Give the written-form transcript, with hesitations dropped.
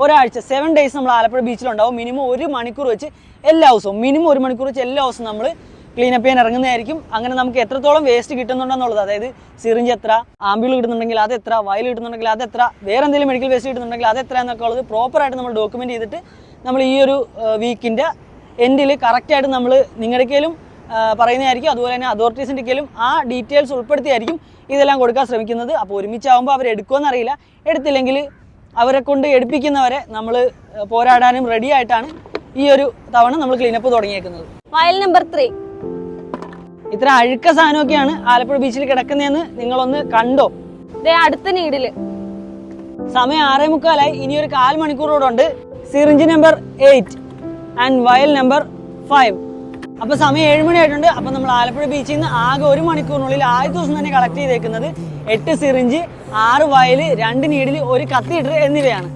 ഒരാഴ്ച 7 days നമ്മൾ Alappuzha ബീച്ചിലുണ്ടാവും. Minimum 1 മണിക്കൂർ വെച്ച് എല്ലാ ദിവസവും എല്ലാ ദിവസവും നമ്മൾ ക്ലീനപ്പ് ചെയ്യാൻ ഇറങ്ങുന്നതായിരിക്കും. അങ്ങനെ നമുക്ക് എത്രത്തോളം വേസ്റ്റ് കിട്ടുന്നുണ്ടെന്നുള്ളത്, അതായത് സിറിഞ്ച് എത്ര, ആംബ്യൂൾ കിട്ടുന്നുണ്ടെങ്കിൽ അത് എത്ര, വയൽ കിട്ടുന്നുണ്ടെങ്കിൽ അത് എത്ര, വേറെ എന്തെങ്കിലും മെഡിക്കൽ വേസ്റ്റ് കിട്ടുന്നുണ്ടെങ്കിൽ അത് എത്ര എന്നൊക്കെ ഉള്ളത് പ്രോപ്പറായിട്ട് നമ്മൾ ഡോക്യുമെൻറ്റ് ചെയ്തിട്ട് നമ്മൾ ഈ ഒരു വീക്കിൻ്റെ എൻഡിൽ കറക്റ്റായിട്ട് നമ്മൾ നിങ്ങളുടെക്കയിലും പറയുന്നതായിരിക്കും. അതുപോലെ തന്നെ അതോറിറ്റീസിൻ്റെ കയ്യിലും ആ ഡീറ്റെയിൽസ് ഉൾപ്പെടുത്തിയായിരിക്കും ഇതെല്ലാം കൊടുക്കാൻ ശ്രമിക്കുന്നത്. അപ്പോൾ ഒരുമിച്ചാകുമ്പോൾ അവർ എടുക്കുമെന്നറിയില്ല. എടുത്തില്ലെങ്കിൽ അവരെ കൊണ്ട് എടുപ്പിക്കുന്നവരെ നമ്മൾ പോരാടാനും റെഡി ആയിട്ടാണ് ഈ ഒരു തവണ നമ്മൾ ക്ലീനപ്പ് തുടങ്ങിയേക്കുന്നത്. File number 3. ഇത്ര അഴുക്ക സാധനമൊക്കെയാണ് ആലപ്പുഴ ബീച്ചിൽ കിടക്കുന്നതെന്ന് നിങ്ങളൊന്ന് കണ്ടോ? അടുത്ത നീഡില് സമയം 6:45. ഇനി ഒരു 1/4 മണിക്കൂറോടുണ്ട്. സിറിഞ്ച് നമ്പർ 8 ആൻഡ് വയൽ നമ്പർ 5. അപ്പോൾ സമയം 7 മണിയായിട്ടുണ്ട്. അപ്പോൾ നമ്മൾ ആലപ്പുഴ ബീച്ചിൽ നിന്ന് ആകെ 1 മണിക്കൂറിനുള്ളിൽ ആദ്യ ദിവസം തന്നെ കളക്ട് ചെയ്തേക്കുന്നത് 8 സിറിഞ്ച്, 6 വയൽ, 2 നീഡിൽ, 1 കത്തീഡർ എന്നിവയാണ്.